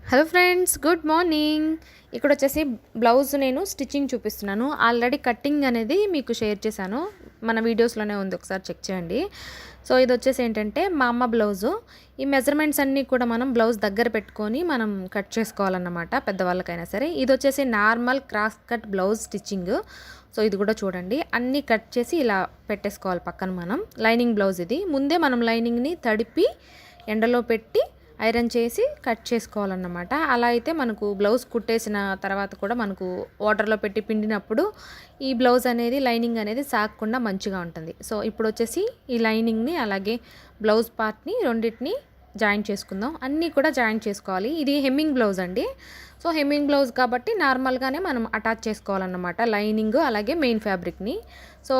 Hello friends, good morning. ఇక్కడ వచ్చేసి blouse నేను స్టిచ్చింగ్ చూపిస్తున్నాను. ఆల్రెడీ కటింగ్ అనేది మీకు షేర్ చేశాను, మన వీడియోస్లోనే ఉంది, ఒకసారి చెక్ చేయండి. సో ఇది వచ్చేసి ఏంటంటే మా అమ్మ బ్లౌజు. ఈ మెజర్మెంట్స్ అన్నీ కూడా మనం బ్లౌజ్ దగ్గర పెట్టుకొని మనం కట్ చేసుకోవాలన్నమాట, పెద్దవాళ్ళకైనా సరే. ఇది వచ్చేసి normal cross cut blouse stitching. So ఇది కూడా చూడండి, అన్నీ కట్ చేసి ఇలా పెట్టేసుకోవాలి పక్కన. మనం లైనింగ్ బ్లౌజ్ ఇది. ముందే మనం లైనింగ్ని తడిపి ఎండలో పెట్టి ఐరన్ చేసి కట్ చేసుకోవాలన్నమాట. అలా అయితే మనకు బ్లౌజ్ కుట్టేసిన తర్వాత కూడా మనకు వాటర్లో పెట్టి పిండినప్పుడు ఈ బ్లౌజ్ అనేది లైనింగ్ అనేది సాగకుండా మంచిగా ఉంటుంది. సో ఇప్పుడు వచ్చేసి ఈ లైనింగ్ని అలాగే బ్లౌజ్ పార్ట్ని రెండింటిని జాయింట్ చేసుకుందాం. అన్నీ కూడా జాయింట్ చేసుకోవాలి. ఇది హెమ్మింగ్ బ్లౌజ్ అండి. సో హెమ్మింగ్ బ్లౌజ్ కాబట్టి నార్మల్గానే మనం అటాచ్ చేసుకోవాలన్నమాట, లైనింగ్ అలాగే మెయిన్ ఫ్యాబ్రిక్ని. సో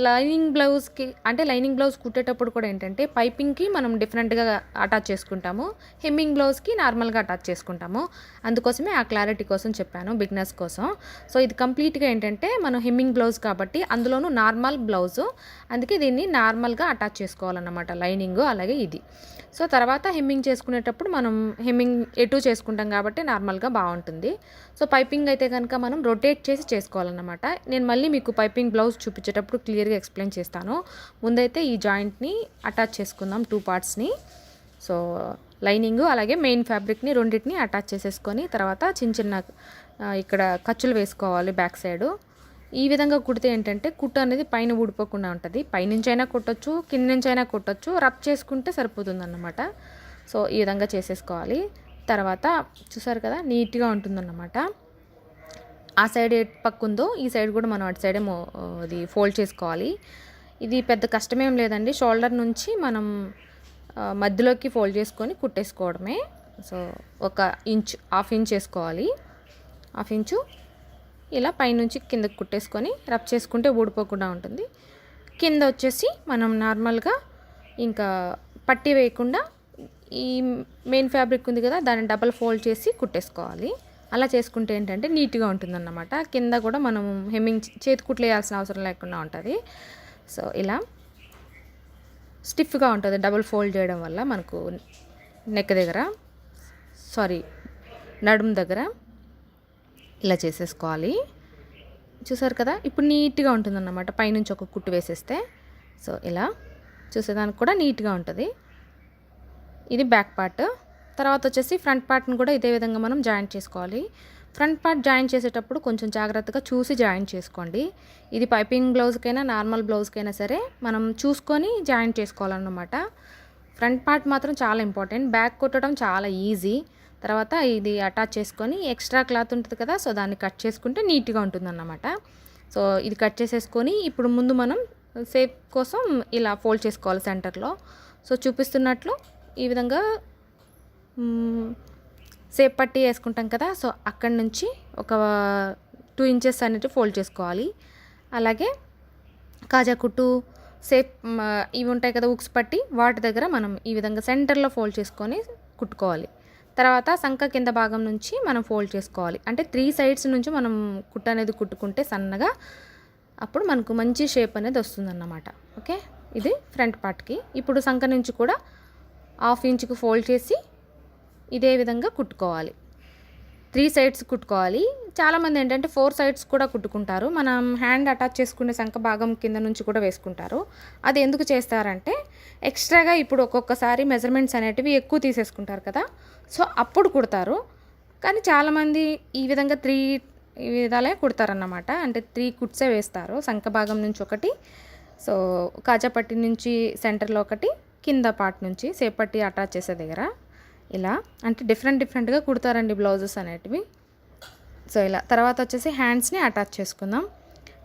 లైనింగ్ బ్లౌజ్కి అంటే లైనింగ్ బ్లౌజ్ కుట్టేటప్పుడు కూడా ఏంటంటే పైపింగ్కి మనం డిఫరెంట్గా అటాచ్ చేసుకుంటాము, హెమ్మింగ్ బ్లౌజ్కి నార్మల్గా అటాచ్ చేసుకుంటాము. అందుకోసమే ఆ క్లారిటీ కోసం చెప్పాను, బిగినర్స్ కోసం. సో ఇది కంప్లీట్గా ఏంటంటే మనం హెమ్మింగ్ బ్లౌజ్ కాబట్టి అందులోనూ నార్మల్ బ్లౌజు, అందుకే దీన్ని నార్మల్గా అటాచ్ చేసుకోవాలన్నమాట, లైనింగ్ అలాగే ఇది. సో తర్వాత హెమ్మింగ్ చేసుకునేటప్పుడు మనం హెమ్మింగ్ ఎటు చేసుకుంటాం కాబట్టి నార్మల్గా బాగుంటుంది. సో పైపింగ్ అయితే కనుక మనం రొటేట్ చేసి చేసుకోవాలన్నమాట. నేను మళ్ళీ మీకు పైపింగ్ బ్లౌజ్ చూపించేటప్పుడు క్లియర్గా ఎక్స్ప్లెయిన్ చేస్తాను. ముందైతే ఈ జాయింట్ని అటాచ్ చేసుకుందాం, 2 పార్ట్స్ని. సో లైనింగ్ అలాగే మెయిన్ ఫ్యాబ్రిక్ని రెండింటిని అటాచ్ చేసేసుకొని తర్వాత చిన్న చిన్న ఇక్కడ ఖర్చులు వేసుకోవాలి బ్యాక్ సైడు. ఈ విధంగా కుడితే ఏంటంటే కుట్టు అనేది పైన ఊడిపోకుండా ఉంటుంది. పైనుంచి అయినా కుట్టచ్చు, కింద నుంచి అయినా కుట్టచ్చు, రబ్ చేసుకుంటే సరిపోతుంది అన్నమాట. సో ఈ విధంగా చేసేసుకోవాలి. తర్వాత చూసారు కదా, నీట్గా ఉంటుందన్నమాట. ఆ సైడ్ ఎటు పక్క ఉందో ఈ సైడ్ కూడా మనం అటు సైడే అది ఫోల్డ్ చేసుకోవాలి. ఇది పెద్ద కష్టమేం లేదండి. షోల్డర్ నుంచి మనం మధ్యలోకి ఫోల్డ్ చేసుకొని కుట్టేసుకోవడమే. సో ఒక ఇంచ్, హాఫ్ ఇంచ్ వేసుకోవాలి. హాఫ్ ఇంచు ఇలా పైనుంచి కిందకి కుట్టేసుకొని రబ్ చేసుకుంటే ఊడిపోకుండా ఉంటుంది. కింద వచ్చేసి మనం నార్మల్గా ఇంకా పట్టీ వేయకుండా ఈ మెయిన్ ఫ్యాబ్రిక్ ఉంది కదా, దాన్ని డబల్ ఫోల్డ్ చేసి కుట్టేసుకోవాలి. అలా చేసుకుంటే ఏంటంటే నీట్గా ఉంటుందన్నమాట. కింద కూడా మనం హెమ్మింగ్ చేతి కుట్లు వేయాల్సిన అవసరం లేకుండా ఉంటుంది. సో ఇలా స్టిఫ్గా ఉంటుంది డబల్ ఫోల్డ్ చేయడం వల్ల మనకు నెక్ దగ్గర, నడుము దగ్గర ఇలా చేసేసుకోవాలి. చూసారు కదా, ఇప్పుడు నీట్గా ఉంటుందన్నమాట పైనుంచి ఒక కుట్టు వేసేస్తే. సో ఇలా చూసేదానికి కూడా నీట్గా ఉంటుంది. ఇది బ్యాక్ పార్ట్. తర్వాత వచ్చేసి ఫ్రంట్ పార్ట్ని కూడా ఇదే విధంగా మనం జాయింట్ చేసుకోవాలి. ఫ్రంట్ పార్ట్ జాయింట్ చేసేటప్పుడు కొంచెం జాగ్రత్తగా చూసి జాయింట్ చేసుకోండి. ఇది పైపింగ్ బ్లౌజ్కైనా నార్మల్ బ్లౌజ్కైనా సరే మనం చూసుకొని జాయింట్ చేసుకోవాలన్నమాట. ఫ్రంట్ పార్ట్ మాత్రం చాలా ఇంపార్టెంట్. బ్యాక్ కుట్టడం చాలా ఈజీ. తర్వాత ఇది అటాచ్ చేసుకొని ఎక్స్ట్రా క్లాత్ ఉంటుంది కదా, సో దాన్ని కట్ చేసుకుంటే నీట్గా ఉంటుందన్నమాట. సో ఇది కట్ చేసేసుకొని ఇప్పుడు ముందు మనం షేప్ కోసం ఇలా ఫోల్డ్ చేసుకోవాలి సెంటర్లో. సో చూపిస్తున్నట్లు ఈ విధంగా షేప్ పట్టి వేసుకుంటాం కదా, సో అక్కడి నుంచి ఒక 2 ఇంచెస్ అనేది ఫోల్డ్ చేసుకోవాలి. అలాగే కాజా కుట్టు, షేప్ ఇవి ఉంటాయి కదా ఉక్స్ పట్టి, వాటి దగ్గర మనం ఈ విధంగా సెంటర్లో ఫోల్డ్ చేసుకొని కుట్టుకోవాలి. తర్వాత సంక కింద భాగం నుంచి మనం ఫోల్డ్ చేసుకోవాలి. అంటే 3 సైడ్స్ నుంచి మనం కుట్టు అనేది కుట్టుకుంటే సన్నగా, అప్పుడు మనకు మంచి షేప్ అనేది వస్తుందన్నమాట. ఓకే, ఇది ఫ్రంట్ పార్ట్కి. ఇప్పుడు సంక నుంచి కూడా హాఫ్ ఇంచుకు ఫోల్డ్ చేసి ఇదే విధంగా కుట్టుకోవాలి. 3 సైడ్స్ కుట్టుకోవాలి. చాలామంది ఏంటంటే 4 సైడ్స్ కూడా కుట్టుకుంటారు. మనం హ్యాండ్ అటాచ్ చేసుకునే సంక భాగం కింద నుంచి కూడా వేసుకుంటారు. అది ఎందుకు చేస్తారంటే ఎక్స్ట్రాగా ఇప్పుడు ఒక్కొక్కసారి మెజర్మెంట్స్ అనేటివి ఎక్కువ తీసేసుకుంటారు కదా, సో అప్పుడు కుడతారు. కానీ చాలామంది ఈ విధంగా 3 విధాలే కుడతారన్నమాట. అంటే 3 కుట్సే వేస్తారు. సంక భాగం నుంచి ఒకటి, సో కాజాపట్టి నుంచి సెంటర్లో ఒకటి, కింద పార్ట్ నుంచి సేపట్టి అటాచ్ చేసే దగ్గర ఇలా, అంటే డిఫరెంట్గా కుడతారండి బ్లౌజెస్ అనేటివి. సో ఇలా తర్వాత వచ్చేసి హ్యాండ్స్ని అటాచ్ చేసుకుందాం.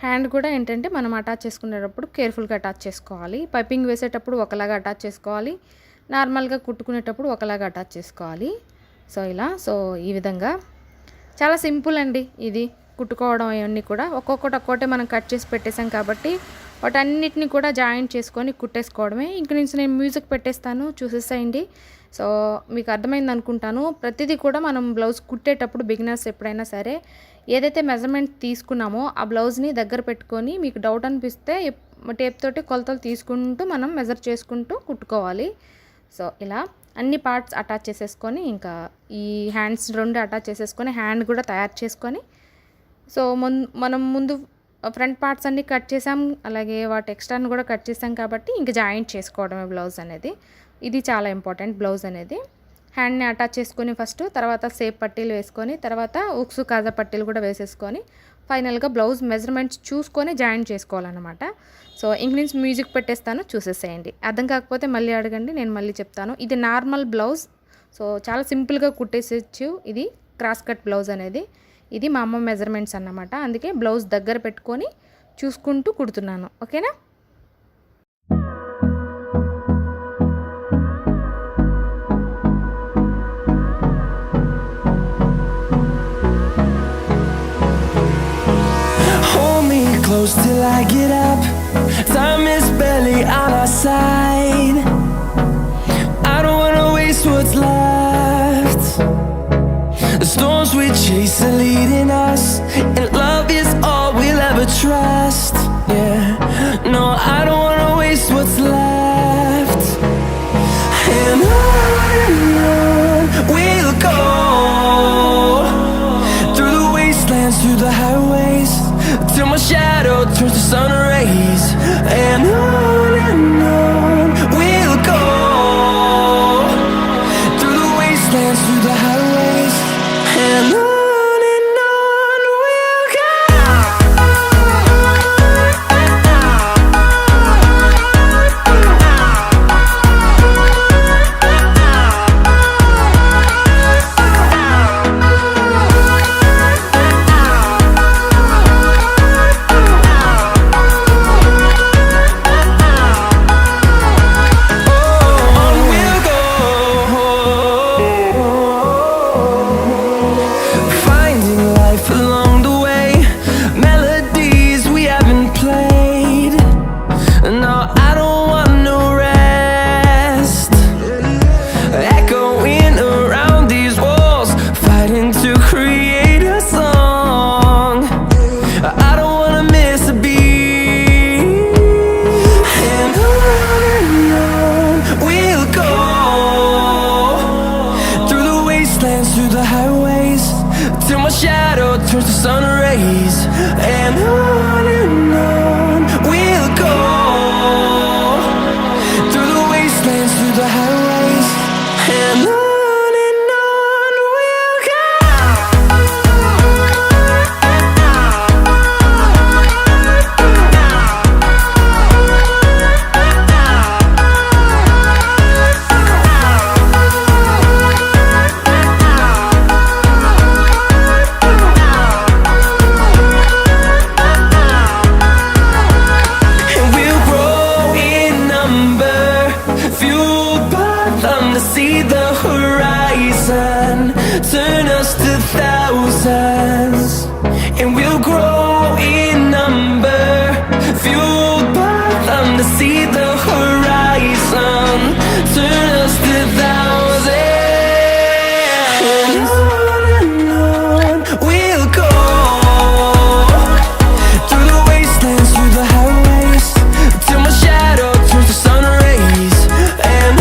హ్యాండ్ కూడా ఏంటంటే మనం అటాచ్ చేసుకునేటప్పుడు కేర్ఫుల్గా అటాచ్ చేసుకోవాలి. పైపింగ్ వేసేటప్పుడు ఒకలాగా అటాచ్ చేసుకోవాలి, నార్మల్గా కుట్టుకునేటప్పుడు ఒకలాగా అటాచ్ చేసుకోవాలి. సో ఇలా, సో ఈ విధంగా చాలా సింపుల్ అండి ఇది కుట్టుకోవడం. ఇవన్నీ కూడా ఒక్కొక్కటే మనం కట్ చేసి పెట్టేసాం కాబట్టి వాటన్నిటిని కూడా జాయింట్ చేసుకొని కుట్టేసుకోవడమే. ఇంక నుంచి నేను మ్యూజిక్ పెట్టేస్తాను, చూసేసేయండి. సో మీకు అర్థమైంది అనుకుంటాను. ప్రతిదీ కూడా మనం బ్లౌజ్ కుట్టేటప్పుడు బిగినర్స్ ఎప్పుడైనా సరే ఏదైతే మెజర్మెంట్ తీసుకున్నామో ఆ బ్లౌజ్ని దగ్గర పెట్టుకొని మీకు డౌట్ అనిపిస్తే టేప్ తోటి కొలతలు తీసుకుంటూ మనం మెజర్ చేసుకుంటూ కుట్టుకోవాలి. సో ఇలా అన్ని పార్ట్స్ అటాచ్ చేసేసుకొని ఇంకా ఈ హ్యాండ్స్ 2 అటాచ్ చేసేసుకొని హ్యాండ్ కూడా తయారు చేసుకొని సో మనం ముందు ఫ్రంట్ పార్ట్స్ అన్నీ కట్ చేసాం, అలాగే వాటి ఎక్స్ట్రాను కూడా కట్ చేసాం కాబట్టి ఇంకా జాయింట్ చేసుకోవడమే బ్లౌజ్ అనేది. ఇది చాలా ఇంపార్టెంట్ బ్లౌజ్ అనేది. హ్యాండ్ని అటాచ్ చేసుకొని ఫస్ట్, తర్వాత సేప్ పట్టీలు వేసుకొని, తర్వాత ఉక్సు కాజా పట్టీలు కూడా వేసేసుకొని ఫైనల్గా బ్లౌజ్ మెజర్మెంట్స్ చూసుకొని జాయింట్ చేసుకోవాలన్నమాట. సో ఇంగ్లీష్ మ్యూజిక్ పెట్టేస్తాను, చూసేసేయండి. అర్థం కాకపోతే మళ్ళీ అడగండి, నేను మళ్ళీ చెప్తాను. ఇది నార్మల్ బ్లౌజ్, సో చాలా సింపుల్గా కుట్టేసేయచ్చు. ఇది క్రాస్ కట్ బ్లౌజ్ అనేది. ఇది మా అమ్మ మెజర్మెంట్స్ అన్నమాట, అందుకే బ్లౌజ్ దగ్గర పెట్టుకొని చూసుకుంటూ కుడుతున్నాను. ఓకేనా? Close till I get up, time is barely on our side. I don't wanna waste what's left. The storms we chase are leading us, and love is all we'll ever trust. Yeah, no, I don't wanna waste what's left. And on we'll go, through the wastelands, through the highways, till my shadow turns to sun rays. And on we'll go, through the wastelands, through the highways. And on we'll go. Through the highways, till my shadow turns to sun rays. And on we'll go, through the wastelands, through the highways. And on we'll go. See the horizon, turn us to thousands, and we'll grow in number, fueled by them to see the horizon, turn us to thousands. And on we'll go, through the wastelands, through the highways, till my shadow turns to sun rays. And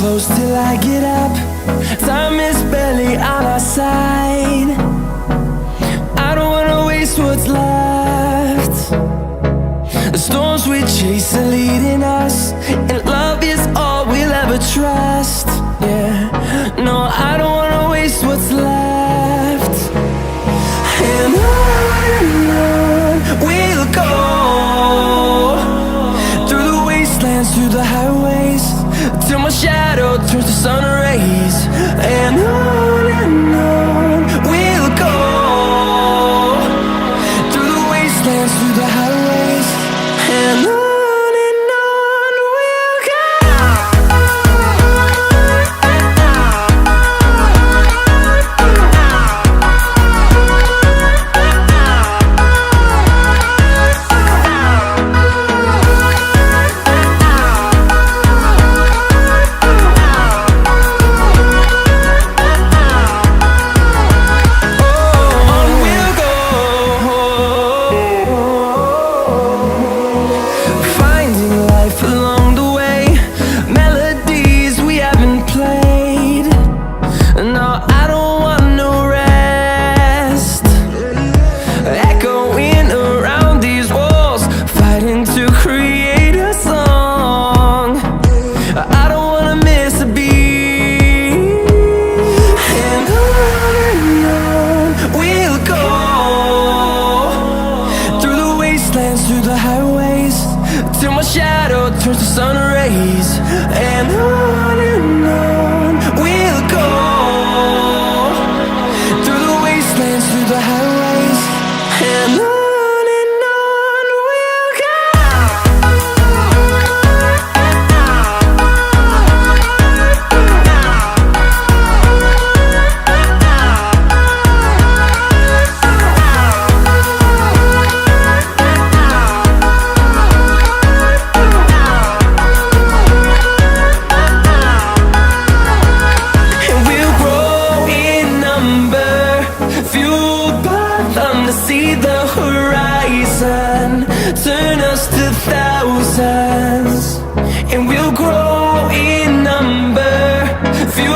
close till I get up, time is barely on our side. I don't wanna waste what's left. The storms we chase are leading us, and love is all we'll ever trust. Yeah, no, I don't wanna waste what's left. And on we'll go, through the wastelands, through the highways, till my shadow turns to sun rays. And on we'll go, through the wastelands, through feel